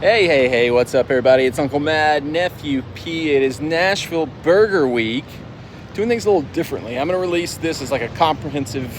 Hey, what's up everybody? It's Uncle Mad, Nephew P. It is Nashville Burger Week. Doing things a little differently. I'm gonna release this as like a comprehensive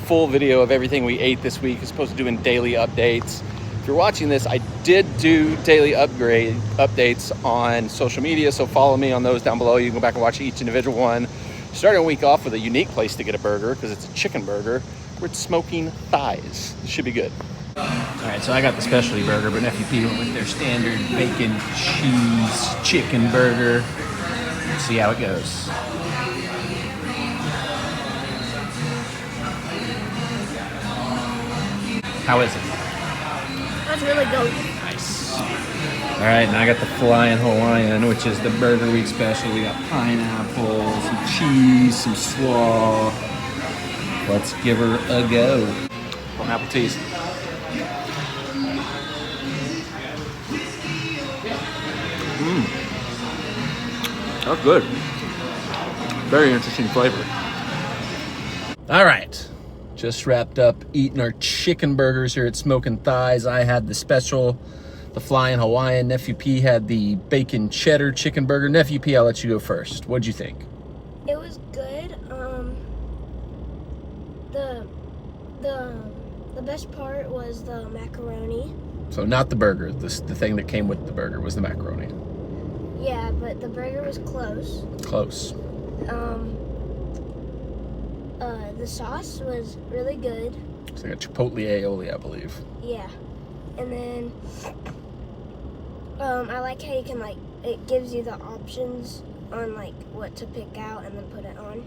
full video of everything we ate this week as opposed to doing daily updates. If you're watching this, I did do daily updates on social media, so follow me on those down below. You can go back and watch each individual one. Starting a week off with a unique place to get a burger because it's a chicken burger. We're smoking thighs. It should be good. All right, so I got the specialty burger, but Nephew P went with their standard bacon, cheese, chicken burger. Let's see how it goes. How is it? That's really good. Nice. All right, and I got the Flying Hawaiian, which is the Burger Week special. We got pineapple, some cheese, some slaw. Let's give her a go. Bon appetit. That's good. Very interesting flavor. All right, just wrapped up eating our chicken burgers here at Smoking Thighs. I had the special, the Flying Hawaiian. Nephew P had the bacon cheddar chicken burger. Nephew P, I'll let you go first. What'd you think? It was good. The best part was the macaroni. So not the burger, the thing that came with the burger was the macaroni. Yeah, but the burger was close. Close. The sauce was really good. It's like a chipotle aioli, I believe. Yeah, and then I like how you can it gives you the options on what to pick out and then put it on.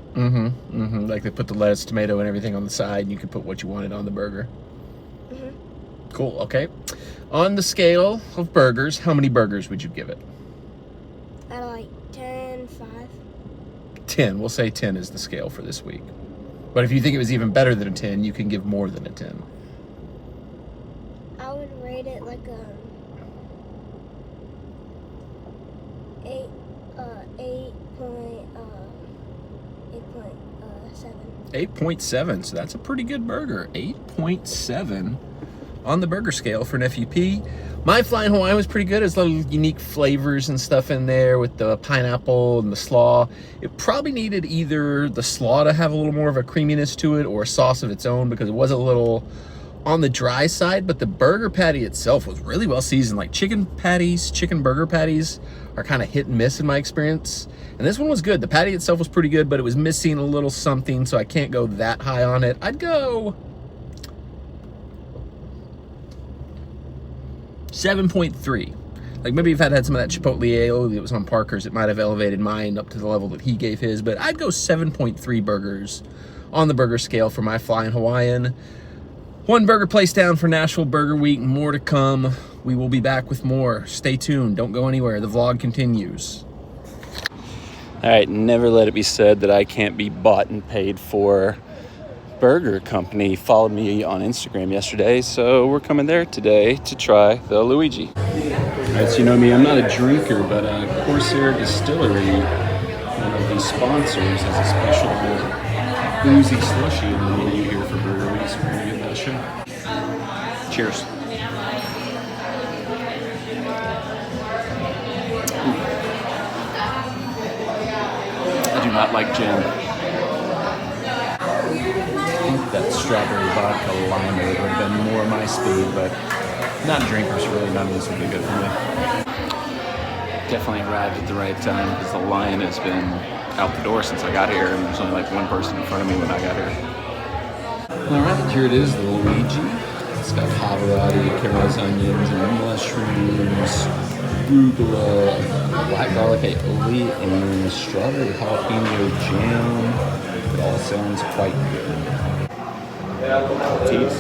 Like they put the lettuce, tomato, and everything on the side, and you can put what you wanted on the burger. Cool. Okay. On the scale of burgers, how many burgers would you give it? Out of 10, 5. 10. We'll say 10 is the scale for this week. But if you think it was even better than a 10, you can give more than a 10. I would rate it like a 8.7. 8.7. So that's a pretty good burger. 8.7 on the burger scale for Nephew P. My Flying Hawaiian was pretty good. There's little unique flavors and stuff in there with the pineapple and the slaw. It probably needed either the slaw to have a little more of a creaminess to it or a sauce of its own because it was a little on the dry side, but the burger patty itself was really well seasoned. Like chicken burger patties are kind of hit and miss in my experience. And this one was good. The patty itself was pretty good, but it was missing a little something, so I can't go that high on it. I'd go 7.3. Like maybe if I'd had some of that chipotle aioli that was on Parker's, it might have elevated mine up to the level that he gave his, but I'd go 7.3 burgers on the burger scale for my Flying Hawaiian. One burger place down for Nashville Burger Week, more to come. We will be back with more. Stay tuned, don't go anywhere. The vlog continues. All right, never let it be said that I can't be bought and paid for. Burger company followed me on Instagram yesterday, so we're coming there today to try the Luigi. As you know me, I'm not a drinker, but Corsair Distillery, one of the sponsors, has a special boozy slushy in the menu here for Burger Week, so we're gonna give that a shot. Cheers. I do not like gin. That strawberry vodka lime would have been more my speed, but not a drinker, so really none of this would be good for me. Definitely arrived at the right time because the line has been out the door since I got here, and there's only one person in front of me when I got here. All right, here it is, the Luigi. It's got Pavarotti, caramelized onions, and mushrooms, arugula, black garlic aioli, and strawberry jalapeno jam. It all sounds quite good. Teas.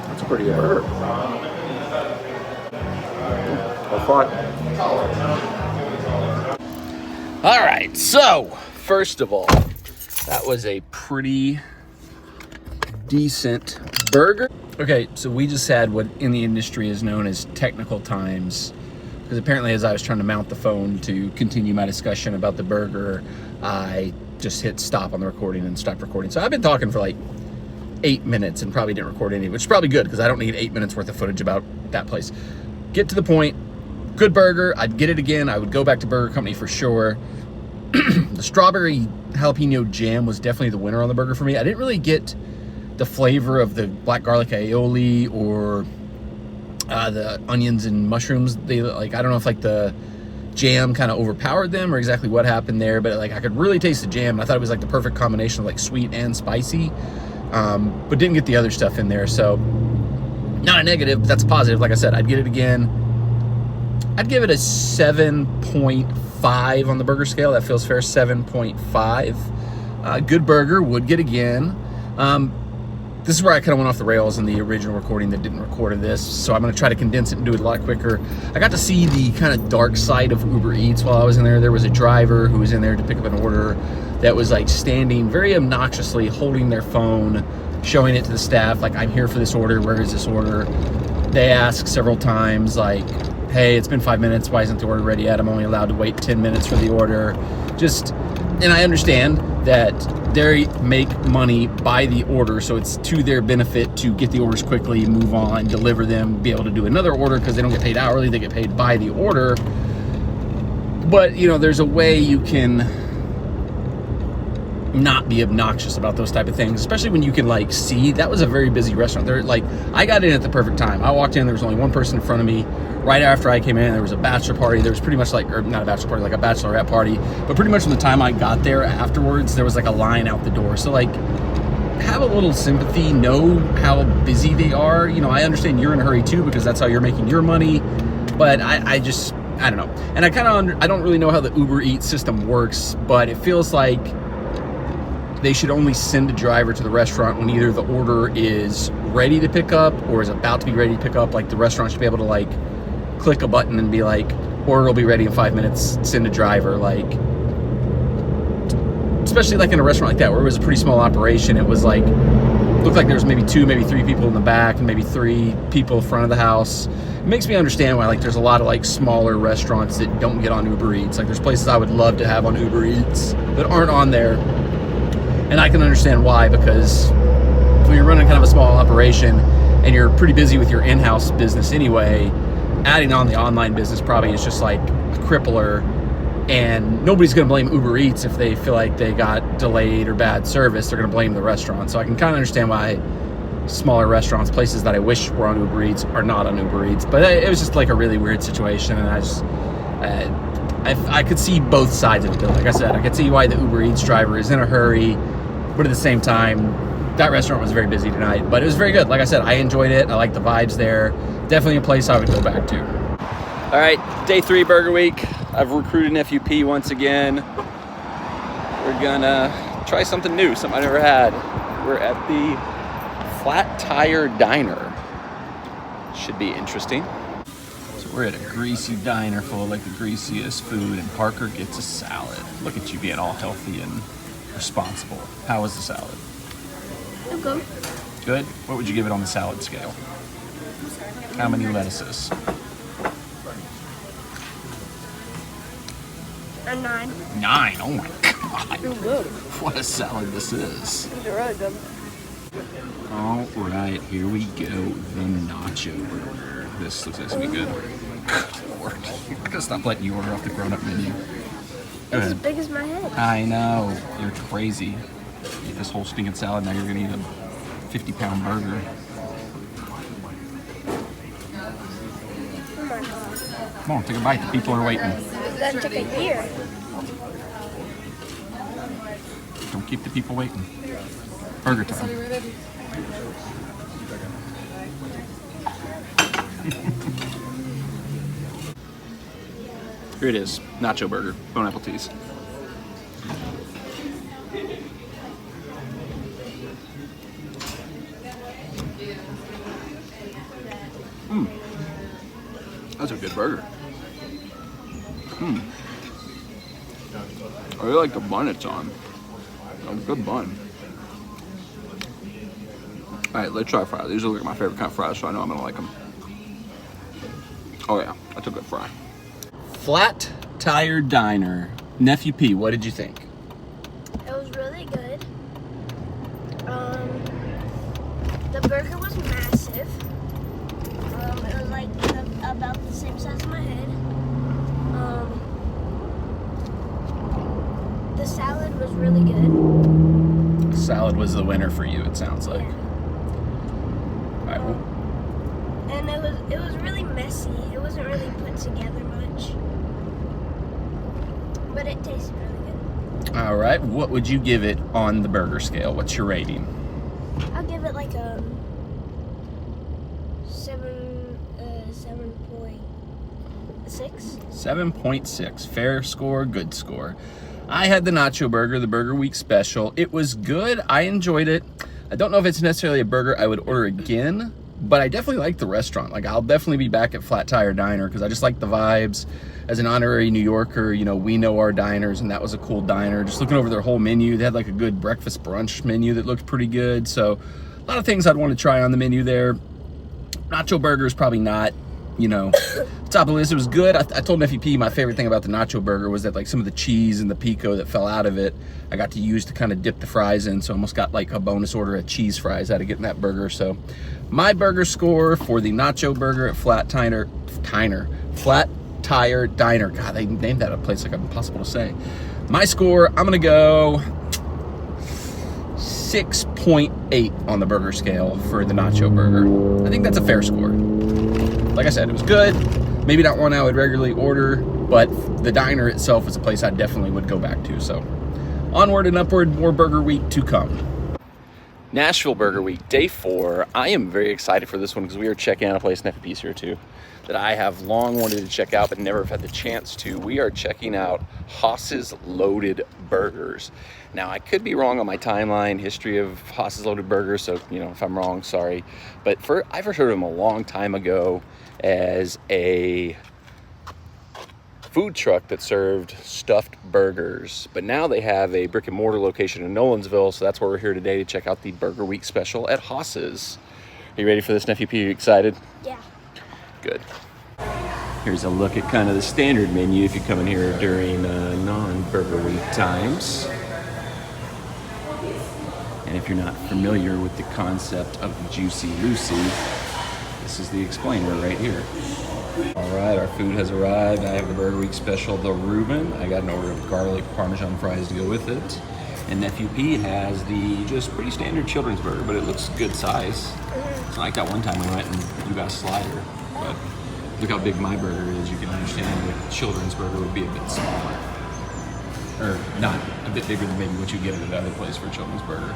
That's a pretty good burger. All right, so first of all, that was a pretty decent burger. Okay, so we just had what in the industry is known as technical times, because apparently as I was trying to mount the phone to continue my discussion about the burger, I just hit stop on the recording and stopped recording. So I've been talking for like 8 minutes and probably didn't record any, which is probably good because I don't need 8 minutes worth of footage about that place. Get to the point. Good burger. I'd get it again. I would go back to Burger Company for sure. The strawberry jalapeno jam was definitely the winner on the burger for me. I didn't really get the flavor of the black garlic aioli or the onions and mushrooms. They like, I don't know if like the jam kind of overpowered them or exactly what happened there, but like I could really taste the jam. I thought it was like the perfect combination of like sweet and spicy, but didn't get the other stuff in there. So not a negative, but that's a positive. Like I said, I'd get it again. I'd give it a 7.5 on the burger scale. That feels fair, 7.5. Good burger, would get again. This is where I kind of went off the rails in the original recording that didn't record this, so I'm going to try to condense it and do it a lot quicker. I got to see the kind of dark side of Uber Eats while I was in there. There was a driver who was in there to pick up an order that was like standing very obnoxiously, holding their phone, showing it to the staff, like, I'm here for this order, where is this order? They ask several times, like, hey, it's been 5 minutes, why isn't the order ready yet? I'm only allowed to wait 10 minutes for the order. And I understand that they make money by the order, so it's to their benefit to get the orders quickly, move on, deliver them, be able to do another order because they don't get paid hourly, they get paid by the order. But, you know, there's a way you can not be obnoxious about those type of things, especially when you can like see that was a very busy restaurant. There, like, I got in at the perfect time. I walked in, there was only one person in front of me. Right after I came in, there was a bachelor party. There was pretty much like, or not a bachelor party, like a bachelorette party. But pretty much from the time I got there afterwards, there was like a line out the door. So like, have a little sympathy, know how busy they are. You know, I understand you're in a hurry too because that's how you're making your money. But I don't know. And I don't really know how the Uber Eats system works, but it feels like they should only send a driver to the restaurant when either the order is ready to pick up or is about to be ready to pick up. Like, the restaurant should be able to like click a button and be like, order will be ready in 5 minutes, send a driver. Like, especially like in a restaurant like that where it was a pretty small operation, it was like, looked like there was maybe 2, maybe 3 people in the back and maybe 3 people in front of the house. It makes me understand why like there's a lot of like smaller restaurants that don't get on Uber Eats. Like, there's places I would love to have on Uber Eats that aren't on there. And I can understand why, because when you're running kind of a small operation and you're pretty busy with your in-house business anyway, adding on the online business probably is just like a crippler, and nobody's going to blame Uber Eats if they feel like they got delayed or bad service. They're going to blame the restaurant. So I can kind of understand why smaller restaurants, places that I wish were on Uber Eats, are not on Uber Eats. But it was just like a really weird situation, and I could see both sides of it. Like I said, I could see why the Uber Eats driver is in a hurry, but at the same time, that restaurant was very busy tonight. But it was very good. Like I said, I enjoyed it. I like the vibes there. Definitely a place I would go back to. All right, day 3 burger week. I've recruited Nephew P once again. We're gonna try something new, something I never had. We're at the Flat Tire Diner. Should be interesting. So we're at a greasy diner full of like the greasiest food, and Parker gets a salad. Look at you being all healthy and responsible. How was the salad? Good. Good? What would you give it on the salad scale? How many lettuces? A 9. 9? Oh my God. Good. What a salad this is. It's really good. All right, here we go. The nacho burger. This looks like it's gonna be good. Good Lord. I'm gonna stop letting you order off the grown-up menu. Go It's as ahead. big as my head. I know. You're crazy. Eat this whole stinking salad, now you're gonna eat a 50-pound burger. Oh my god. Come on, take a bite. The people are waiting. That took a year. Don't keep the people waiting. Burger time. Here it is, nacho burger, bone apple teas. That's a good burger. I really like the bun it's on. A good bun. All right, let's try fries. These are like my favorite kind of fries, so I know I'm gonna like them. Oh yeah, that's a good fry. Flat Tire Diner. Nephew P, what did you think? was really good. The burger was massive. It was like about the same size as my head. The salad was really good. Salad was the winner for you, it sounds like. All right, well, and it was really messy. It wasn't really put together much, but it tasted really good. all right. What would you give it on the burger scale? What's your rating? I'll give it like a 7.6. 7.6. Fair score, good score. I had the Nacho Burger, the Burger Week special. It was good. I enjoyed it. I don't know if it's necessarily a burger I would order again, but I definitely like the restaurant. Like, I'll definitely be back at Flat Tire Diner because I just like the vibes. As an honorary New Yorker, you know, we know our diners, and that was a cool diner. Just looking over their whole menu, they had like a good breakfast brunch menu that looked pretty good. So a lot of things I'd want to try on the menu there. Nacho Burger is probably not, you know, top of the list. It was good. I told Nephew P my favorite thing about the Nacho Burger was that like some of the cheese and the pico that fell out of it, I got to use to kind of dip the fries in. So I almost got like a bonus order of cheese fries out of getting that burger. So my burger score for the Nacho Burger at Flat Tire Diner. God, they named that a place like impossible to say. My score, I'm gonna go 6.8 on the burger scale for the Nacho Burger. I think that's a fair score. Like I said, it was good. Maybe not one I would regularly order, but the diner itself is a place I definitely would go back to. So onward and upward, more Burger Week to come. Nashville Burger Week, day 4. I am very excited for this one because we are checking out a place in Nephi here too that I have long wanted to check out but never have had the chance to. We are checking out Haas's Loaded Burgers. Now, I could be wrong on my timeline history of Haas's Loaded Burgers, so, you know, if I'm wrong, sorry. But I first heard of them a long time ago as a food truck that served stuffed burgers. But now they have a brick and mortar location in Nolensville, so that's where we're here today to check out the Burger Week special at Haas's. Are you ready for this, Nephew P? Are you excited? Yeah. Good. Here's a look at kind of the standard menu if you come in here during non-Burger Week times. And if you're not familiar with the concept of the Juicy Lucy, this is the explainer right here. All right, our food has arrived. I have the Burger Week special, the Reuben. I got an order of garlic Parmesan fries to go with it. And Nephew P has the just pretty standard children's burger, but it looks good size. It's not like that one time we went and you got a slider. But look how big my burger is. You can understand the children's burger would be a bit smaller. Or not, a bit bigger than maybe what you get at another place for a children's burger.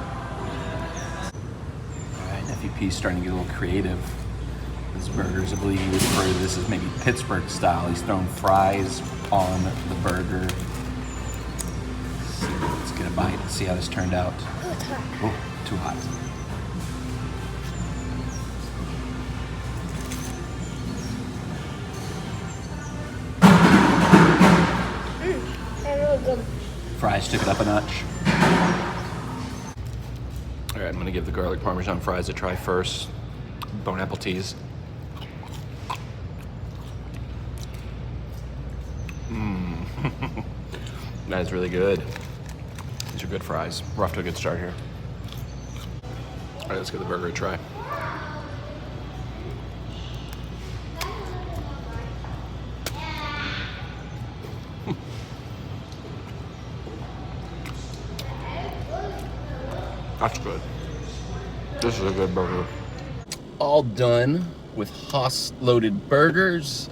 All right, Nephew P's starting to get a little creative. His burgers, I believe he would refer to this as maybe Pittsburgh style. He's throwing fries on the burger. Let's get a bite and see how this turned out. Oh, it's hot. Oh, too hot. They're really good. Fries took it up a notch. All right, I'm gonna give the garlic Parmesan fries a try first. Bon appetit. That is really good. These are good fries. We're off to a good start here. All right, let's give the burger a try. That's good. This is a good burger. All done with Haas Loaded Burgers.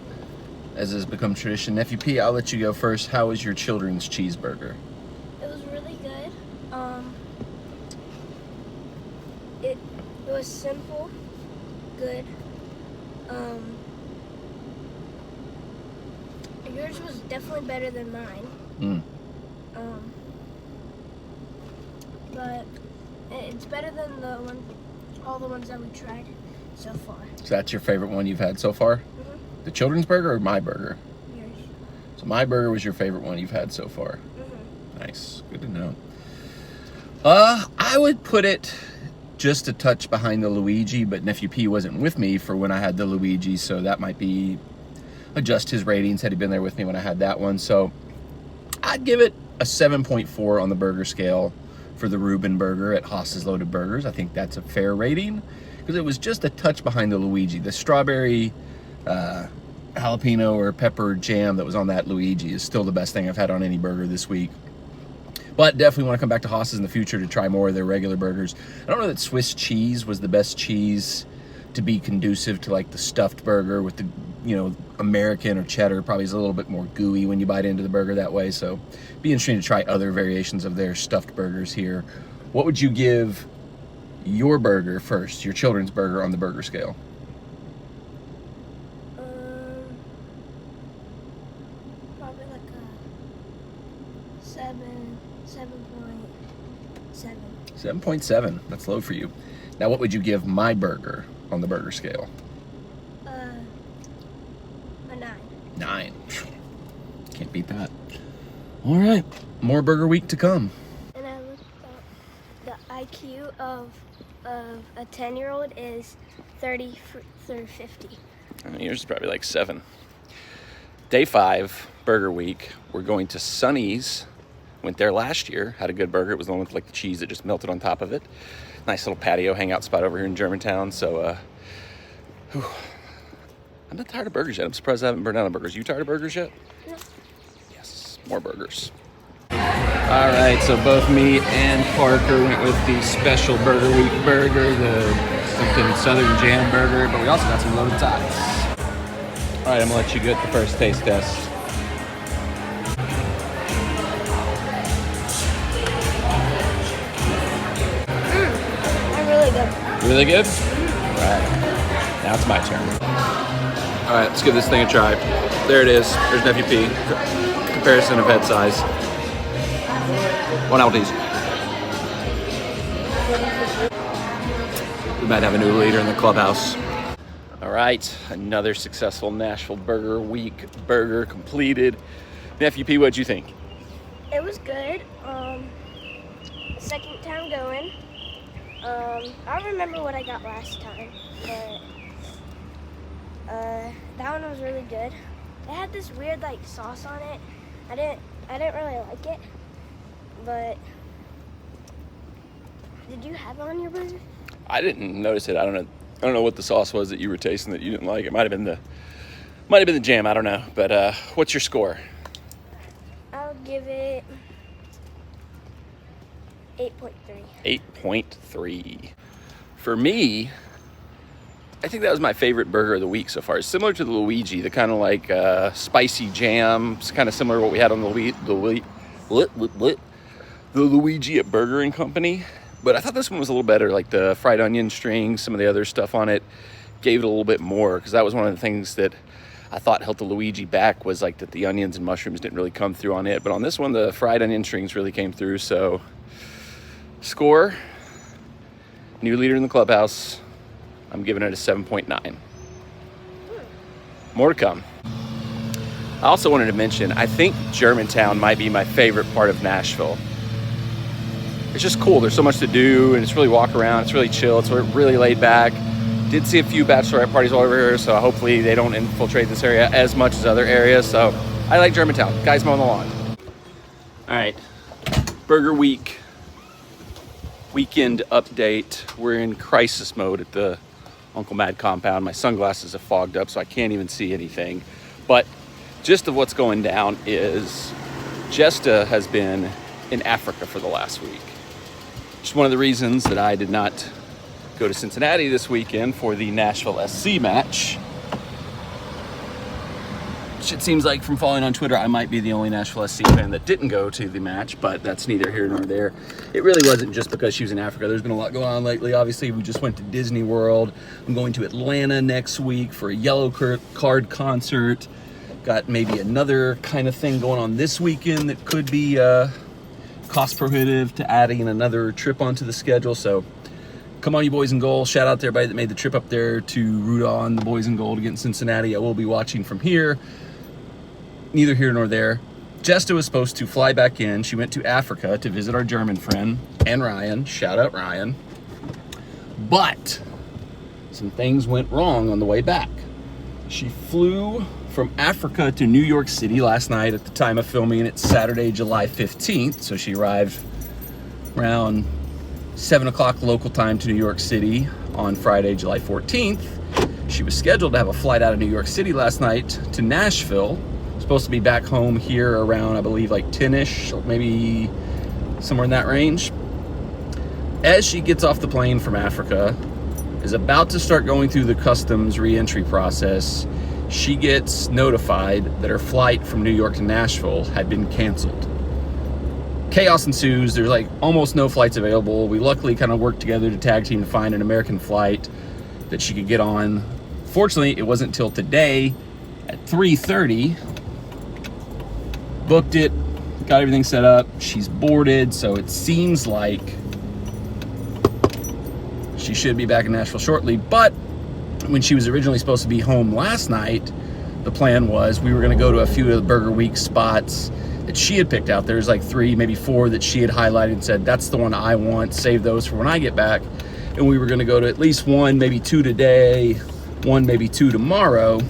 As has become tradition, Nephew P, I'll let you go first. How was your children's cheeseburger? It was really good. It was simple, good. Yours was definitely better than mine. But it's better than all the ones that we tried so far. So that's your favorite one you've had so far? The children's burger or my burger? Yours. So my burger was your favorite one you've had so far. Nice, good to know. I would put it just a touch behind the Luigi, but Nephew P wasn't with me for when I had the Luigi, so that might be adjust his ratings had he been there with me when I had that one. So I'd give it a 7.4 on the burger scale for the Reuben burger at Haas's Loaded Burgers. I think that's a fair rating because it was just a touch behind the Luigi. The strawberry jalapeno or pepper jam that was on that Luigi is still the best thing I've had on any burger this week. But definitely want to come back to Haas's in the future to try more of their regular burgers. I don't know that Swiss cheese was the best cheese to be conducive to like the stuffed burger with the, you know, American or cheddar. Probably is a little bit more gooey when you bite into the burger that way. So be interesting to try other variations of their stuffed burgers here. What would you give your burger first, your children's burger, on the burger scale? Probably like a 7.7. 7.7. That's low for you. Now, what would you give my burger on the burger scale? A 9. 9. Can't beat that. All right, more burger week to come. And I looked up the IQ of a 10-year-old is 30 through 50. Yours is probably like 7. Day 5, burger week. We're going to Sonny's. Went there last year, had a good burger. It was the one with like the cheese that just melted on top of it. Nice little patio hangout spot over here in Germantown. So, I'm not tired of burgers yet. I'm surprised I haven't burned out on burgers. You tired of burgers yet? No. Yes, more burgers. All right, so both me and Parker went with the special Burger Week burger, the something Southern Jam burger, but we also got some loaded tots. All right, I'm gonna let you get the first taste test. Really good. Really good? All right, now it's my turn. All right, let's give this thing a try. There it is. There's Nephew P. Comparison of head size. 1 Aldi's. We might have a new leader in the clubhouse. All right, another successful Nashville Burger Week burger completed. Nephew P, what'd you think? It was good. Second time going. I don't remember what I got last time, but that one was really good. It had this weird like sauce on it. I didn't really like it, but did you have it on your burger? I didn't notice it. I don't know what the sauce was that you were tasting that you didn't like. It might have been the jam. I don't know. But what's your score? I'll give it 8.3. 8.3. For me, I think that was my favorite burger of the week so far. It's similar to the Luigi, the kind of like spicy jam. It's kind of similar to what we had on the Luigi at Burger and Company. But I thought this one was a little better, like the fried onion strings, some of the other stuff on it gave it a little bit more, because that was one of the things that I thought held the Luigi back, was like that the onions and mushrooms didn't really come through on it. But on this one, the fried onion strings really came through. So score, new leader in the clubhouse, I'm giving it a 7.9. More to come. I also wanted to mention, I think Germantown might be my favorite part of Nashville. It's just cool. There's so much to do, and it's really walk around. It's really chill. It's really laid back. Did see a few bachelorette parties all over here, so hopefully they don't infiltrate this area as much as other areas. So I like Germantown. Guys mowing the lawn. All right, Burger Week weekend update. We're in crisis mode at the Uncle Mad compound. My sunglasses are fogged up, so I can't even see anything. But gist of what's going down is Jesta has been in Africa for the last week. Just one of the reasons that I did not go to Cincinnati this weekend for the Nashville SC match. It seems like from following on Twitter, I might be the only Nashville SC fan that didn't go to the match, but that's neither here nor there. It really wasn't just because she was in Africa. There's been a lot going on lately. Obviously, we just went to Disney World. I'm going to Atlanta next week for a Yellow Card concert. Got maybe another kind of thing going on this weekend that could be cost prohibitive to adding another trip onto the schedule. So come on, you boys in goal. Shout out to everybody that made the trip up there to root on the boys in gold against Cincinnati. I will be watching from here. Neither here nor there. Jesta was supposed to fly back in. She went to Africa to visit our German friend and Ryan. Shout out Ryan. But some things went wrong on the way back. She flew from Africa to New York City last night at the time of filming, and it's Saturday, July 15th. So she arrived around 7 o'clock local time to New York City on Friday, July 14th. She was scheduled to have a flight out of New York City last night to Nashville. Supposed to be back home here around, I believe, like 10-ish, maybe somewhere in that range. As she gets off the plane from Africa, is about to start going through the customs re-entry process, she gets notified that her flight from New York to Nashville had been canceled. Chaos ensues. There's like almost no flights available. We luckily kind of worked together to tag team to find an American flight that she could get on. Fortunately, it wasn't until today at 3:30. Booked it, got everything set up. She's boarded, so it seems like she should be back in Nashville shortly. But when she was originally supposed to be home last night, the plan was we were going to go to a few of the Burger Week spots that she had picked out. There's like 3, maybe 4 that she had highlighted and said, that's the one I want, save those for when I get back. And we were going to go to at least 1, maybe 2 today, 1, maybe 2 tomorrow.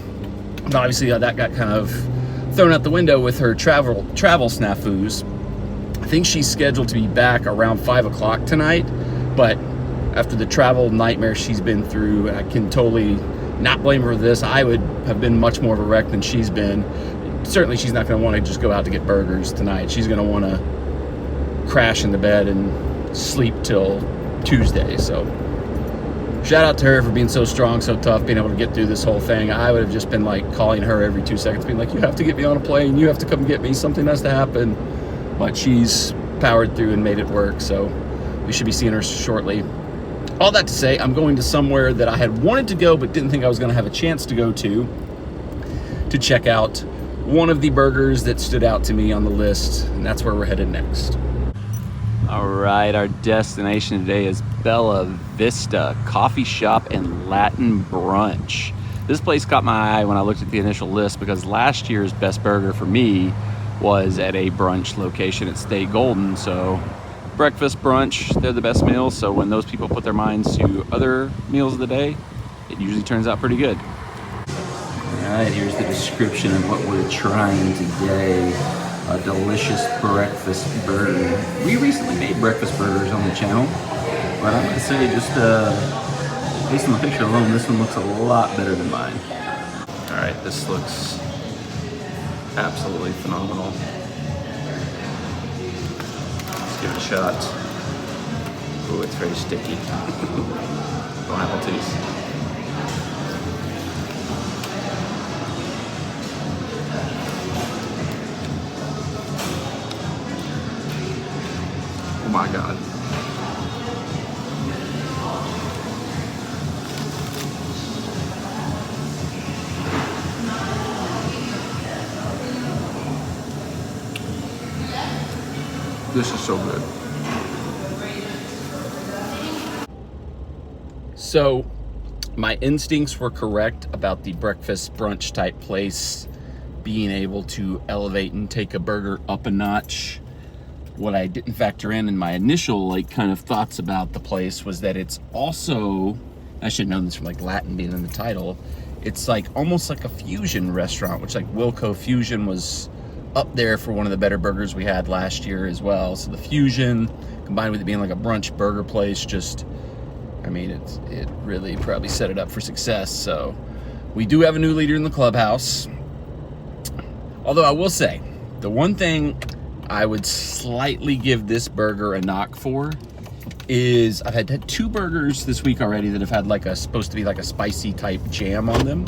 But obviously that got kind of thrown out the window with her travel snafus. I think she's scheduled to be back around 5 o'clock tonight, but after the travel nightmare she's been through, I can totally not blame her for this. I would have been much more of a wreck than she's been. Certainly she's not going to want to just go out to get burgers tonight. She's going to want to crash in the bed and sleep till Tuesday. So shout out to her for being so strong, so tough, being able to get through this whole thing. I would have just been like calling her every 2 seconds, being like, you have to get me on a plane, you have to come get me, something has to happen. But she's powered through and made it work, so we should be seeing her shortly. All that to say, I'm going to somewhere that I had wanted to go but didn't think I was going to have a chance to go to check out one of the burgers that stood out to me on the list, and that's where we're headed next. All right, our destination today is Bella Vista Coffee Shop and Latin Brunch. This place caught my eye when I looked at the initial list because last year's best burger for me was at a brunch location at Stay Golden. So breakfast, brunch, they're the best meals. So when those people put their minds to other meals of the day, it usually turns out pretty good. All right, here's the description of what we're trying today. A delicious breakfast burger. We recently made breakfast burgers on the channel, but I'm gonna say just based on the picture alone, this one looks a lot better than mine. All right, this looks absolutely phenomenal. Let's give it a shot. Ooh, it's very sticky. Pineapple taste. Oh my God. This is so good. So my instincts were correct about the breakfast brunch type place being able to elevate and take a burger up a notch. What I didn't factor in my initial like kind of thoughts about the place was that it's also, I should know this from like Latin being in the title, it's like almost like a fusion restaurant, which like Wilco Fusion was up there for one of the better burgers we had last year as well. So the fusion combined with it being like a brunch burger place, just, I mean, it really probably set it up for success. So we do have a new leader in the clubhouse. Although I will say, the one thing I would slightly give this burger a knock for is I've had 2 burgers this week already that have had like supposed to be like a spicy type jam on them.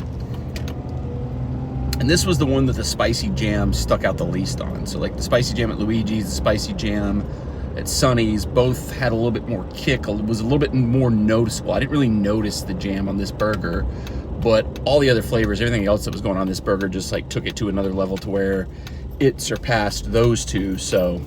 And this was the one that the spicy jam stuck out the least on. So like the spicy jam at Luigi's, the spicy jam at Sonny's, both had a little bit more kick. It was a little bit more noticeable. I didn't really notice the jam on this burger, but all the other flavors, everything else that was going on this burger just like took it to another level to where it surpassed those 2. So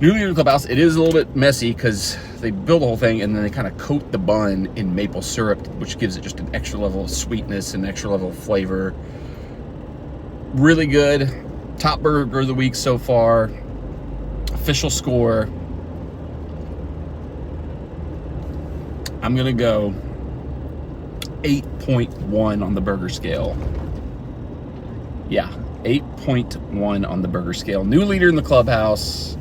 new leader clubhouse, it is a little bit messy because they build the whole thing and then they kind of coat the bun in maple syrup, which gives it just an extra level of sweetness and extra level of flavor. Really good. Top burger of the week so far. Official score, I'm gonna go 8.1 on the burger scale. Yeah, 8.1 on the burger scale. New leader in the clubhouse.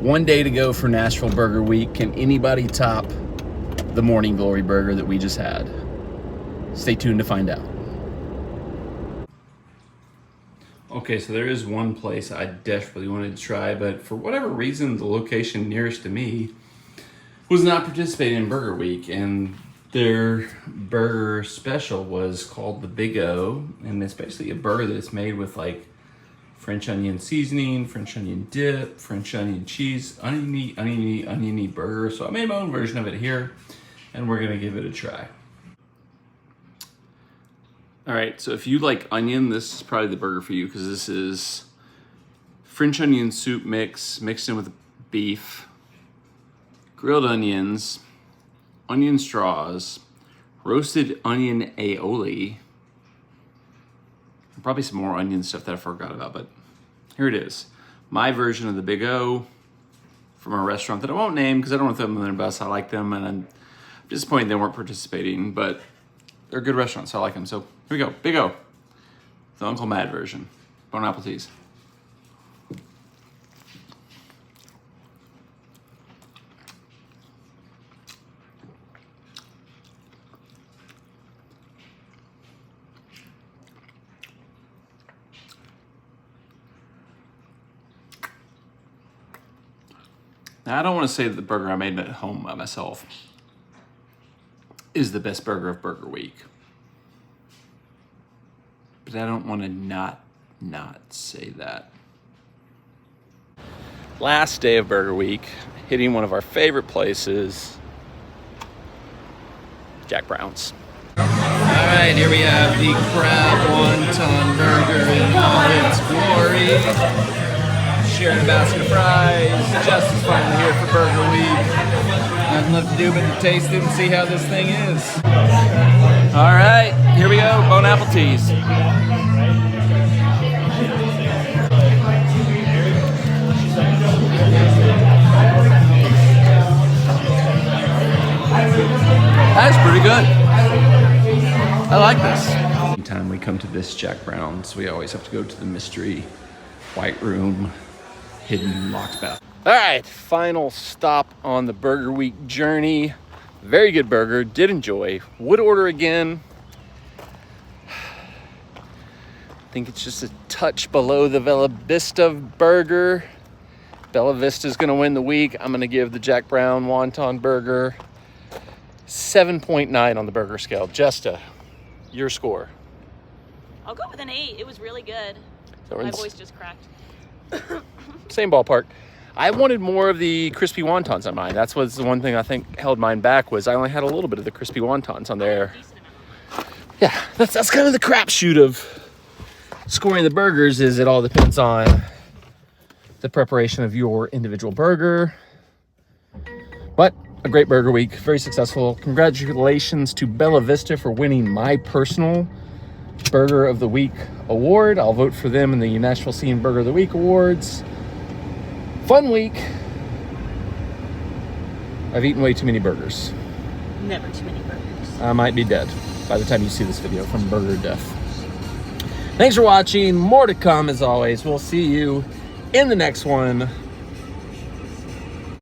1 day to go for Nashville Burger Week. Can anybody top the Morning Glory burger that we just had? Stay tuned to find out. Okay, so there is one place I desperately wanted to try, but for whatever reason, the location nearest to me was not participating in Burger Week, and their burger special was called the Big O, and it's basically a burger that's made with like French onion seasoning, French onion dip, French onion cheese, oniony burger. So I made my own version of it here, and we're gonna give it a try. All right, so if you like onion, this is probably the burger for you, because this is French onion soup mix mixed in with beef, grilled onions, onion straws, roasted onion aioli, and probably some more onion stuff that I forgot about, but here it is. My version of the Big O from a restaurant that I won't name because I don't want them on their bus. I like them, and I'm disappointed they weren't participating, but they're a good restaurant, so I like them. So here we go, Big O, the Uncle Mad version. Bon appetit. Now, I don't want to say that the burger I made at home by myself is the best burger of Burger Week, but I don't want to not say that. Last day of Burger Week, hitting one of our favorite places, Jack Brown's. All right, here we have the crab wonton burger in all its glory. Sharing a basket of fries. Justin's finally here for Burger Week. Nothing left to do but to taste it and see how this thing is. All right, here we go. Bon appetit. That's pretty good. I like this. Anytime we come to this Jack Brown's, we always have to go to the mystery white room. Hidden locked bath. All right, final stop on the Burger Week journey. Very good burger, did enjoy. Would order again. I think it's just a touch below the Bella Vista burger. Bella Vista's gonna win the week. I'm gonna give the Jack Brown wonton burger 7.9 on the burger scale. Justa, your score? I'll go with an 8. It was really good. So my voice just cracked. Same ballpark. I wanted more of the crispy wontons on mine. That's what's the one thing I think held mine back, was I only had a little bit of the crispy wontons on there. Yeah, that's kind of the crapshoot of scoring the burgers, is it all depends on the preparation of your individual burger. But a great Burger Week, very successful. Congratulations to Bella Vista for winning my personal Burger of the Week award. I'll vote for them in the Nashville Scene Burger of the Week awards. Fun week. I've eaten way too many burgers. Never too many burgers. I might be dead by the time you see this video from Burger Death. Thanks for watching. More to come as always. We'll see you in the next one.